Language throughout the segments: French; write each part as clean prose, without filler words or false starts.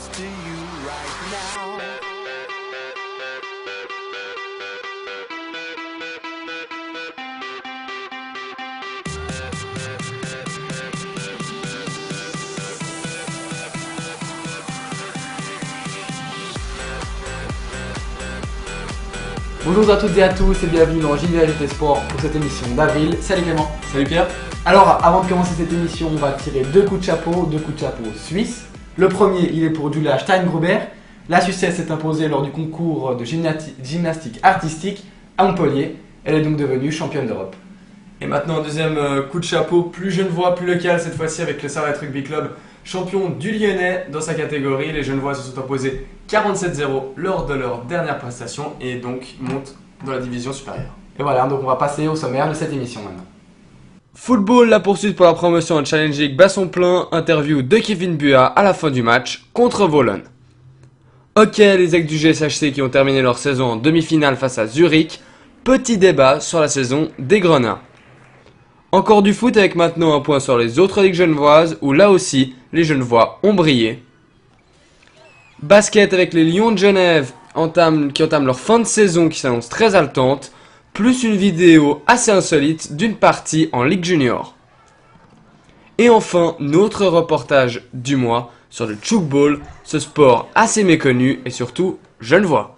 close to you right now. Bonjour à toutes et à tous et bienvenue dans JVHT Sport pour cette émission d'avril. Salut Clément. Salut Pierre. Alors avant de commencer cette émission, on va tirer deux coups de chapeau suisses. Le premier, il est pour Julia Steingruber. La Suissesse s'est imposée lors du concours de gymnastique artistique à Montpellier. Elle est donc devenue championne d'Europe. Et maintenant un deuxième coup de chapeau, plus genevois, plus local cette fois-ci avec le Servette Rugby Club, champion du Lyonnais dans sa catégorie. Les Genevois se sont imposés 47-0 lors de leur dernière prestation et donc montent dans la division supérieure. Et voilà, donc on va passer au sommaire de cette émission maintenant. Football, la poursuite pour la promotion en Challenge League Basson-Plein, interview de Kevin Buat à la fin du match contre Volon. Hockey, les ex du GSHC qui ont terminé leur saison en demi-finale face à Zurich. Petit débat sur la saison des Grenats. Encore du foot avec maintenant un point sur les autres ligues genevoises où là aussi les Genevois ont brillé. Basket avec les Lions de Genève qui entament leur fin de saison qui s'annonce très haletante, plus une vidéo assez insolite d'une partie en Ligue Junior. Et enfin, notre reportage du mois sur le tchoukball, ce sport assez méconnu et surtout genevois.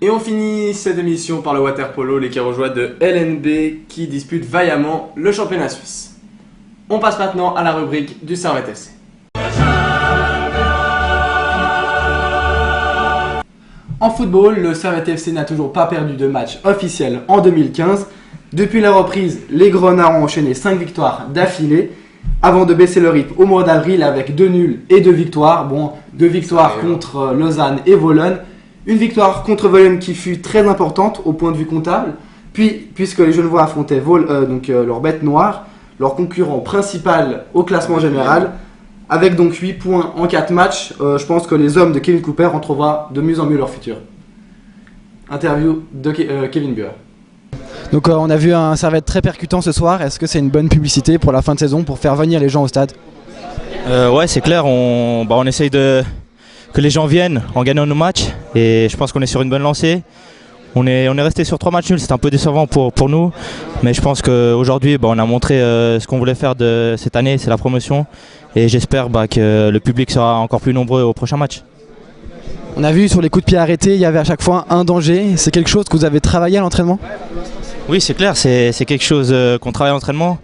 Et on finit cette émission par le waterpolo, les Quirojois de LNB qui disputent vaillamment le championnat suisse. On passe maintenant à la rubrique du Servette FC. En football, le Servette FC n'a toujours pas perdu de match officiel en 2015. Depuis la reprise, les Grenats ont enchaîné 5 victoires d'affilée avant de baisser le rythme au mois d'avril avec 2 nuls et 2 victoires. Bon, 2 victoires contre Lausanne et Vologne. Une victoire contre Vologne qui fut très importante au point de vue comptable, puisque les Genevois affrontaient leur bête noire, leur concurrent principal au classement général, avec donc 8 points en 4 matchs. Je pense que les hommes de Kevin Cooper entrevoient de mieux en mieux leur futur. Interview de Kevin Buat. Donc on a vu un Servette très percutant ce soir. Est-ce que c'est une bonne publicité pour la fin de saison, pour faire venir les gens au stade ? Ouais, c'est clair, on essaye que les gens viennent en gagnant nos matchs et je pense qu'on est sur une bonne lancée. On est resté sur 3 matchs nuls, c'est un peu décevant pour nous, mais je pense qu'aujourd'hui on a montré ce qu'on voulait faire de cette année, c'est la promotion, et j'espère que le public sera encore plus nombreux au prochain match. On a vu sur les coups de pied arrêtés, il y avait à chaque fois un danger. C'est quelque chose que vous avez travaillé à l'entraînement ? Oui, c'est clair, c'est quelque chose qu'on travaille à l'entraînement.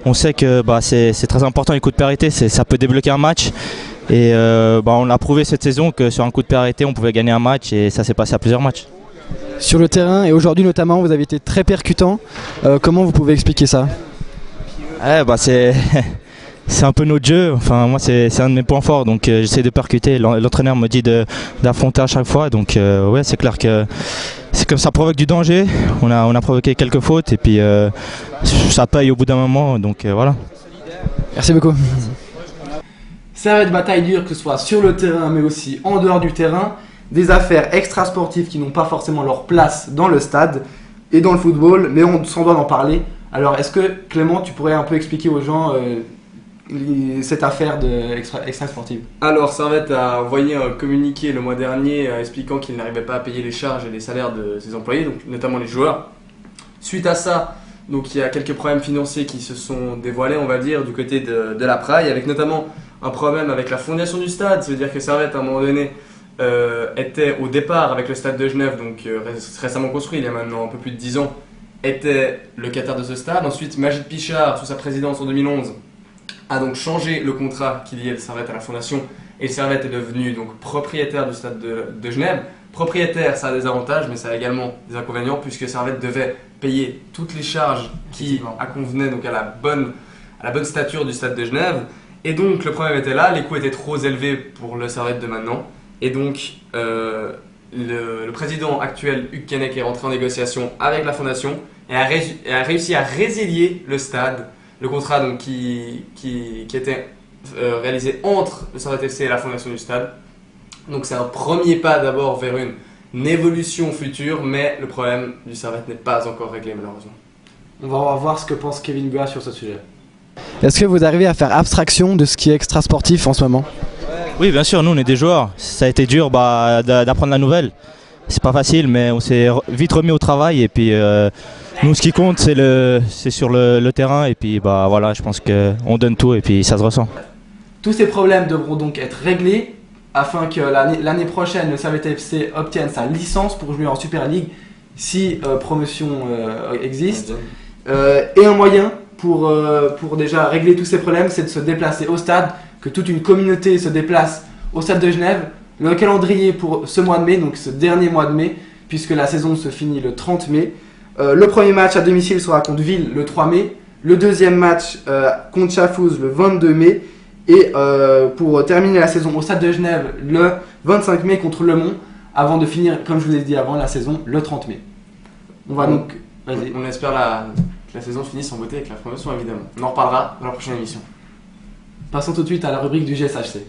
On sait que c'est très important les coups de pied arrêtés, ça peut débloquer un match. Et on a prouvé cette saison que sur un coup de pied arrêté, on pouvait gagner un match et ça s'est passé à plusieurs matchs. Sur le terrain et aujourd'hui notamment, vous avez été très percutant. Comment vous pouvez expliquer ça ? C'est un peu notre jeu. Enfin, moi, c'est un de mes points forts, donc j'essaie de percuter. L'entraîneur me dit d'affronter à chaque fois, donc ouais, c'est clair que c'est comme ça provoque du danger. On a provoqué quelques fautes et puis ça paye au bout d'un moment, donc voilà. Merci beaucoup. Servette bataille dure, que ce soit sur le terrain mais aussi en dehors du terrain. Des affaires extra-sportives qui n'ont pas forcément leur place dans le stade et dans le football, mais on s'en doit d'en parler. Alors est-ce que Clément, tu pourrais un peu expliquer aux gens cette affaire extra-sportive ? Alors Servette a envoyé un communiqué le mois dernier expliquant qu'il n'arrivait pas à payer les charges et les salaires de ses employés, donc notamment les joueurs. Suite à ça, donc il y a quelques problèmes financiers qui se sont dévoilés, on va dire, du côté de la Praille, avec notamment un problème avec la fondation du stade. Ça veut dire que Servette, à un moment donné, était au départ avec le stade de Genève, donc récemment construit, il y a maintenant un peu plus de 10 ans, était locataire de ce stade. Ensuite, Magid Pichard, sous sa présidence en 2011, a donc changé le contrat qui liait le Servette à la fondation, et le Servette est devenu donc propriétaire du stade de Genève. Propriétaire, ça a des avantages, mais ça a également des inconvénients, puisque Servette devait payer toutes les charges qui convenaient donc à la bonne stature du stade de Genève. Et donc le problème était là, les coûts étaient trop élevés pour le Servette de maintenant. Et donc le président actuel, Hugues Kennec, est rentré en négociation avec la fondation et a réussi à résilier le stade. Le contrat donc, qui était réalisé entre le Servette FC et la fondation du stade. Donc c'est un premier pas d'abord vers une évolution future, mais le problème du Servette n'est pas encore réglé malheureusement. On va voir ce que pense Kevin Buat sur ce sujet. Est-ce que vous arrivez à faire abstraction de ce qui est extra-sportif en ce moment ? Oui, bien sûr, nous on est des joueurs. Ça a été dur d'apprendre la nouvelle. C'est pas facile, mais on s'est vite remis au travail. Et puis nous, ce qui compte, c'est sur le terrain. Et puis voilà, je pense qu'on donne tout et puis ça se ressent. Tous ces problèmes devront donc être réglés afin que l'année prochaine, le Servette FC obtienne sa licence pour jouer en Super League si promotion existe. Et un moyen pour déjà régler tous ces problèmes, c'est de se déplacer au stade, que toute une communauté se déplace au stade de Genève. Le calendrier pour ce mois de mai, donc ce dernier mois de mai, puisque la saison se finit le 30 mai. Le premier match à domicile sera contre Ville le 3 mai. Le deuxième match contre Chafouz le 22 mai. Et pour terminer la saison au stade de Genève le 25 mai contre Le Mans, avant de finir, comme je vous ai dit avant, la saison le 30 mai. On va donc... Vas-y. On espère que la saison finisse en beauté avec la promotion, évidemment. On en reparlera dans la prochaine émission. Passons tout de suite à la rubrique du GSHC.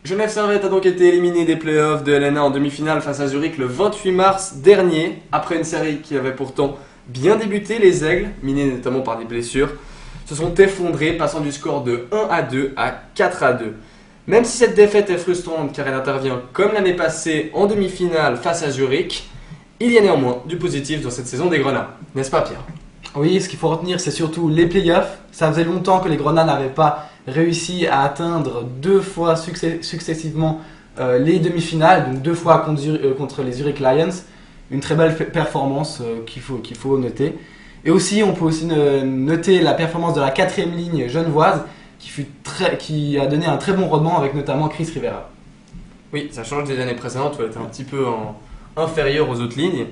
Genève Servette a donc été éliminé des playoffs de LNA en demi-finale face à Zurich le 28 mars dernier, après une série qui avait pourtant bien débuté. Les Aigles, minés notamment par des blessures, se sont effondrés, passant du score de 1-2 à 4-2. Même si cette défaite est frustrante car elle intervient comme l'année passée en demi-finale face à Zurich, il y a néanmoins du positif dans cette saison des Grenats, n'est-ce pas Pierre? Oui, ce qu'il faut retenir, c'est surtout les playoffs. Ça faisait longtemps que les Grenats n'avaient pas réussi à atteindre 2 fois successivement les demi-finales, donc 2 fois contre les Zurich Lions. Une très belle performance qu'il faut noter. Et aussi, on peut aussi noter la performance de la 4e ligne genevoise qui a donné un très bon rendement avec notamment Chris Rivera. Oui, ça change des années précédentes où elle était un petit peu inférieure aux autres lignes.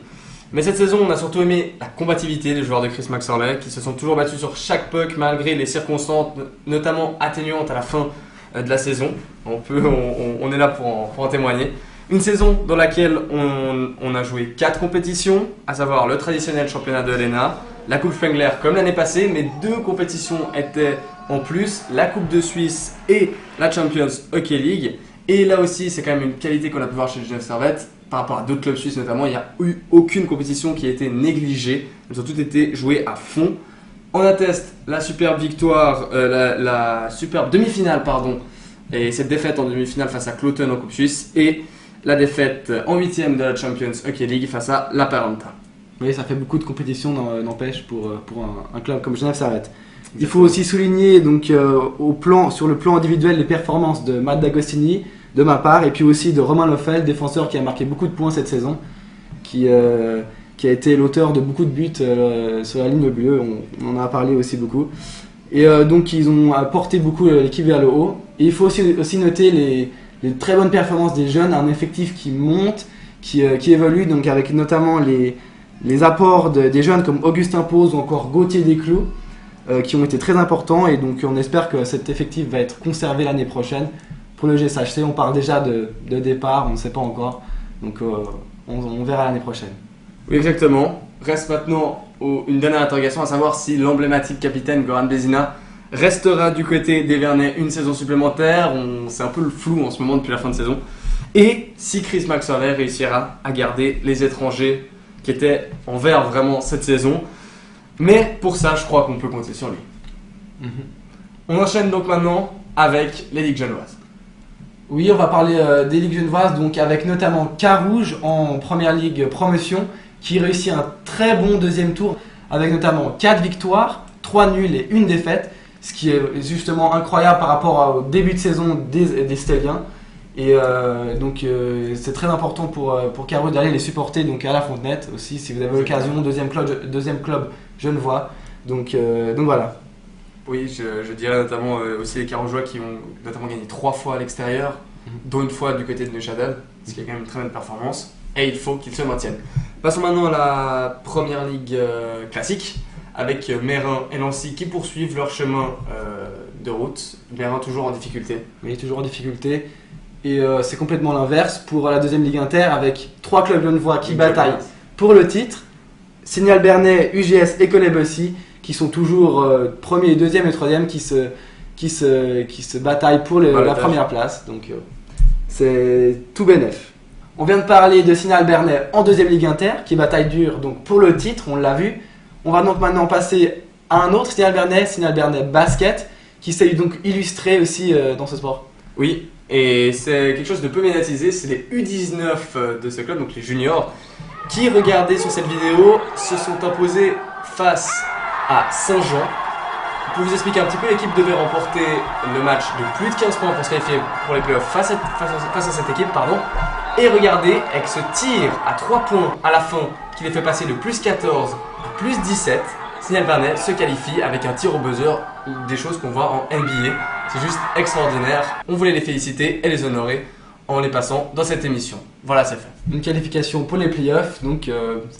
Mais cette saison, on a surtout aimé la combativité des joueurs de Chris Maxorley qui se sont toujours battus sur chaque puck malgré les circonstances, notamment atténuantes à la fin de la saison. On est là pour en témoigner. Une saison dans laquelle on a joué 4 compétitions, à savoir le traditionnel championnat de LNA, la Coupe Spengler comme l'année passée, mais 2 compétitions étaient en plus, la Coupe de Suisse et la Champions Hockey League. Et là aussi, c'est quand même une qualité qu'on a pu voir chez Genève Servette. Par rapport à d'autres clubs suisses notamment, il n'y a eu aucune compétition qui a été négligée. Elles ont toutes été jouées à fond. On atteste la superbe victoire, la superbe demi-finale, et cette défaite en demi-finale face à Cloton en Coupe Suisse, et la défaite en 8e de la Champions Hockey League face à La Parenta. Oui, ça fait beaucoup de compétitions, n'empêche, pour un club comme Genève Servette. Il faut aussi souligner donc, sur le plan individuel les performances de Matt D'Agostini, de ma part, et puis aussi de Romain Leffel, défenseur qui a marqué beaucoup de points cette saison, qui a été l'auteur de beaucoup de buts sur la ligne bleue, on en a parlé aussi beaucoup. Et donc ils ont apporté beaucoup l'équipe vers le haut. Et il faut aussi noter les très bonnes performances des jeunes, un effectif qui monte, qui évolue, donc avec notamment les apports des jeunes comme Augustin Pose ou encore Gauthier Desclous, qui ont été très importants, et donc on espère que cet effectif va être conservé l'année prochaine. Pour le GSHC, on parle déjà de départ, on ne sait pas encore, donc on verra l'année prochaine. Oui, exactement. Reste maintenant une dernière interrogation, à savoir si l'emblématique capitaine Goran Bézina restera du côté des Vernets une saison supplémentaire. C'est un peu le flou en ce moment depuis la fin de saison. Et si Chris Maxorley réussira à garder les étrangers qui étaient en vert vraiment cette saison. Mais pour ça, je crois qu'on peut compter sur lui. On enchaîne donc maintenant avec les ligues genevoises. Oui, on va parler des ligues genevoises, donc avec notamment Carouge en première ligue promotion, qui réussit un très bon deuxième tour, avec notamment 4 victoires, 3 nuls et 1 défaite, ce qui est justement incroyable par rapport au début de saison des Stéliens. Et donc c'est très important pour Carouge d'aller les supporter donc à la Fontenette aussi, si vous avez l'occasion, deuxième club genevois. Donc voilà. Oui, je dirais notamment aussi les Carougeois qui ont notamment gagné 3 fois à l'extérieur, dont une fois du côté de Neuchâtel, ce qui est quand même une très bonne performance, et il faut qu'ils se maintiennent. Passons maintenant à la première ligue classique, avec Meyrin et Nancy qui poursuivent leur chemin de route. Meyrin toujours en difficulté. Oui, toujours en difficulté. Et c'est complètement l'inverse pour la deuxième ligue inter, avec 3 clubs genevois qui bataillent pour le titre. Signal Bernay, UGS et Conet-Bussy qui sont toujours premier, deuxième et troisième qui se bataillent pour la première place. Donc c'est tout bénef. On vient de parler de Signal Bernay en deuxième ligue inter qui bataille dur donc pour le titre, on l'a vu. On va donc maintenant passer à un autre, Signal Bernet Basket, qui s'est donc illustré aussi dans ce sport. Oui, et c'est quelque chose de peu médiatisé, c'est les U19 de ce club, donc les juniors, qui, regardez sur cette vidéo, se sont imposés face à Saint-Jean. Pour vous expliquer un petit peu, l'équipe devait remporter le match de plus de 15 points pour se qualifier pour les playoffs face à cette équipe. Et regardez, avec ce tir à 3 points à la fin qui les fait passer de plus 14 à plus 17, Signal Bernet se qualifie avec un tir au buzzer, des choses qu'on voit en NBA. C'est juste extraordinaire. On voulait les féliciter et les honorer en les passant dans cette émission. Voilà, c'est fait. Une qualification pour les playoffs, donc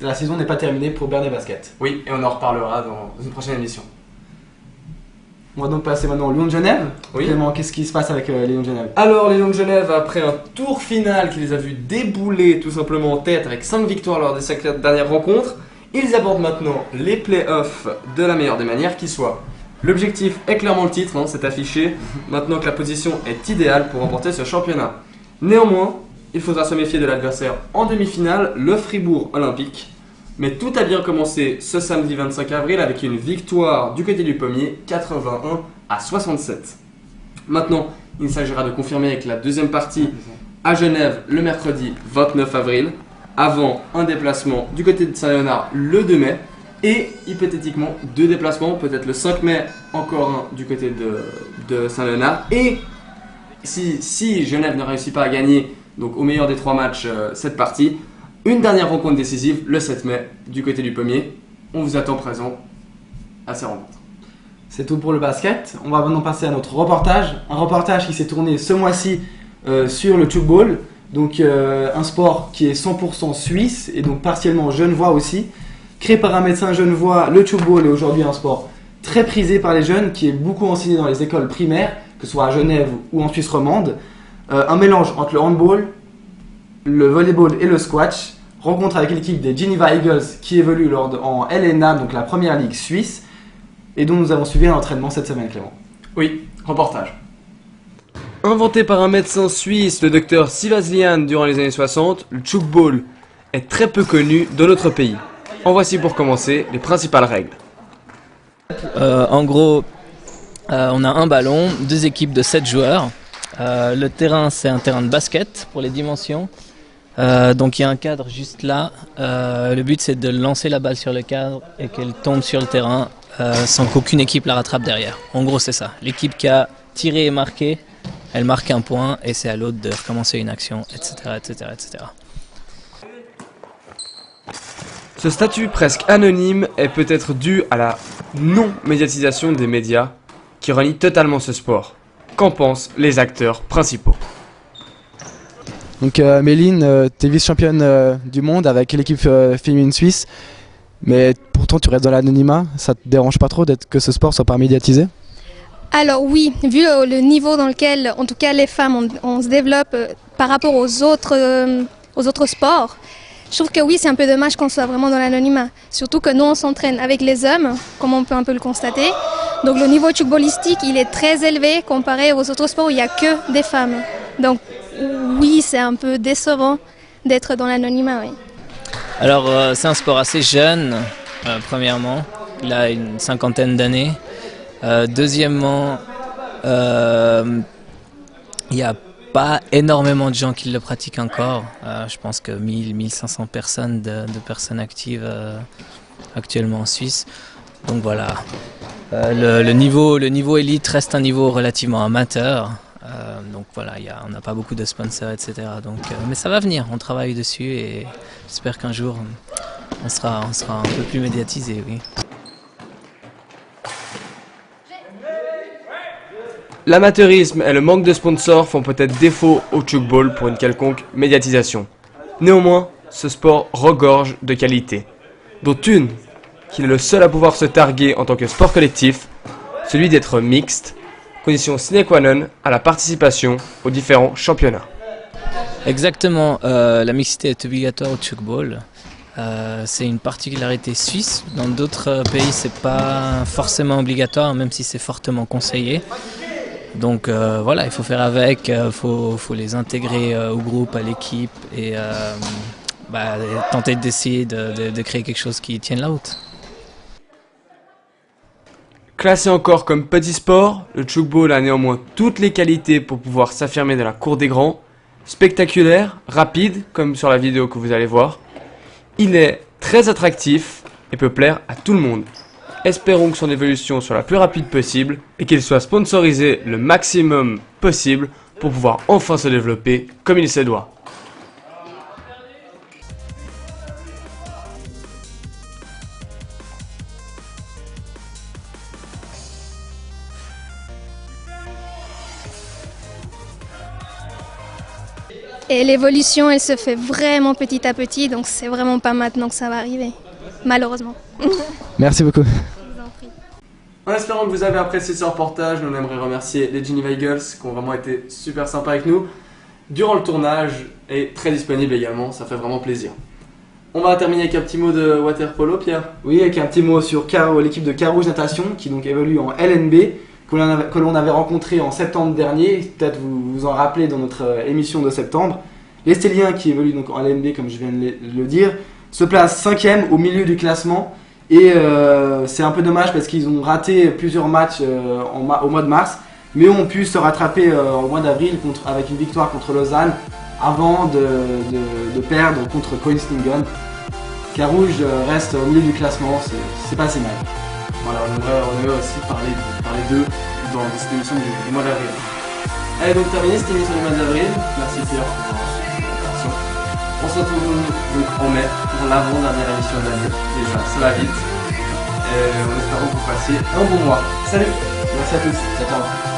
la saison n'est pas terminée pour Bernet Basket. Oui, et on en reparlera dans une prochaine émission. On va donc passer maintenant au Lyon de Genève. Oui. Clément, qu'est-ce qui se passe avec les Lions de Genève? Alors, les Lions de Genève, après un tour final qui les a vus débouler tout simplement en tête avec 5 victoires lors des 5 dernières rencontres, ils abordent maintenant les playoffs de la meilleure des manières qui soit. L'objectif est clairement le titre, hein, c'est affiché, maintenant que la position est idéale pour remporter ce championnat. Néanmoins, il faudra se méfier de l'adversaire en demi-finale, le Fribourg Olympique. Mais tout a bien commencé ce samedi 25 avril avec une victoire du côté du pommier, 81-67. Maintenant, il s'agira de confirmer avec la deuxième partie à Genève le mercredi 29 avril, avant un déplacement du côté de Saint-Léonard le 2 mai, et hypothétiquement 2 déplacements, peut-être le 5 mai, encore un du côté de Saint-Léonard. Et si Genève ne réussit pas à gagner, donc au meilleur des 3 matchs, cette partie, une dernière rencontre décisive le 7 mai du côté du pommier. On vous attend présent à ces rencontres. C'est tout pour le basket. On va maintenant passer à notre reportage. Un reportage qui s'est tourné ce mois-ci sur le tchoukball. Donc un sport qui est 100% suisse et donc partiellement genevois aussi. Créé par un médecin genevois, le tchoukball est aujourd'hui un sport très prisé par les jeunes qui est beaucoup enseigné dans les écoles primaires, que ce soit à Genève ou en Suisse romande. Un mélange entre le handball, le volleyball et le squash. Rencontre avec l'équipe des Geneva Eagles qui évolue en LNA, donc la première ligue suisse, et dont nous avons suivi un entraînement cette semaine, Clément. Oui, reportage. Inventé par un médecin suisse, le docteur Sivaslian, durant les années 60, le tchoukball est très peu connu dans notre pays. En voici pour commencer les principales règles. En gros, on a un ballon, 2 équipes de 7 joueurs. Le terrain, c'est un terrain de basket pour les dimensions. Donc il y a un cadre juste là. Le but, c'est de lancer la balle sur le cadre et qu'elle tombe sur le terrain sans qu'aucune équipe la rattrape derrière. En gros, c'est ça. L'équipe qui a tiré et marqué, elle marque un point et c'est à l'autre de recommencer une action, etc., etc., etc. Ce statut presque anonyme est peut-être dû à la non-médiatisation des médias qui renient totalement ce sport. Qu'en pensent les acteurs principaux? Donc Méline, tu es vice-championne du monde avec l'équipe féminine suisse, mais pourtant tu restes dans l'anonymat. Ça te dérange pas trop que ce sport soit pas médiatisé? Alors oui, vu le niveau dans lequel, en tout cas les femmes, on se développe par rapport aux autres sports, je trouve que oui, c'est un peu dommage qu'on soit vraiment dans l'anonymat. Surtout que nous, on s'entraîne avec les hommes, comme on peut un peu le constater. Donc le niveau tchoukballistique, il est très élevé comparé aux autres sports où il n'y a que des femmes. Donc oui, c'est un peu décevant d'être dans l'anonymat, oui. Alors c'est un sport assez jeune, premièrement. Il a une 50aine d'années. Deuxièmement, il n'y a pas énormément de gens qui le pratiquent encore. Je pense que 1000-1500 personnes de personnes actives actuellement en Suisse. Donc voilà, le niveau élite reste un niveau relativement amateur. Donc voilà, on n'a pas beaucoup de sponsors, etc. Donc, mais ça va venir, on travaille dessus et j'espère qu'un jour on sera un peu plus médiatisé, oui. L'amateurisme et le manque de sponsors font peut-être défaut au tchoukball pour une quelconque médiatisation. Néanmoins, ce sport regorge de qualités, dont une qu'il est le seul à pouvoir se targuer en tant que sport collectif, celui d'être mixte, condition sine qua non à la participation aux différents championnats. Exactement, la mixité est obligatoire au tchoukball. C'est une particularité suisse. Dans d'autres pays, c'est pas forcément obligatoire, même si c'est fortement conseillé. Donc voilà, il faut faire avec, faut les intégrer au groupe, à l'équipe et tenter d'essayer de créer quelque chose qui tienne la route. Classé encore comme petit sport, le tchoukball a néanmoins toutes les qualités pour pouvoir s'affirmer dans la cour des grands. Spectaculaire, rapide, comme sur la vidéo que vous allez voir. Il est très attractif et peut plaire à tout le monde. Espérons que son évolution soit la plus rapide possible et qu'il soit sponsorisé le maximum possible pour pouvoir enfin se développer comme il se doit. Et l'évolution, elle se fait vraiment petit à petit, donc c'est vraiment pas maintenant que ça va arriver, malheureusement. Merci beaucoup. En espérant que vous avez apprécié ce reportage, nous aimerions remercier les Geneva Eagles qui ont vraiment été super sympas avec nous durant le tournage et très disponibles également, ça fait vraiment plaisir. On va terminer avec un petit mot de water-polo, Pierre. Oui, avec un petit mot sur l'équipe de Carouge Natation qui donc évolue en LNB, que l'on avait rencontré en septembre dernier, peut-être vous vous en rappelez dans notre émission de septembre. Les Stéliens qui évoluent donc en LNB comme je viens de le dire, se placent 5e au milieu du classement et c'est un peu dommage parce qu'ils ont raté plusieurs matchs au mois de mars mais ont pu se rattraper au mois d'avril avec une victoire contre Lausanne avant de perdre contre Koensningen. Carouge reste au milieu du classement, c'est pas si mal. Voilà, on aimerait aussi parler d'eux dans cette émission du mois d'avril. Allez, donc terminé cette émission du mois d'avril. Merci Pierre pour votre intervention. On se retrouve donc en mai pour l'avant-dernière émission de l'année. Déjà, ça va vite. Et en espérant que vous passiez un bon mois. Salut. Merci à tous, ciao ciao.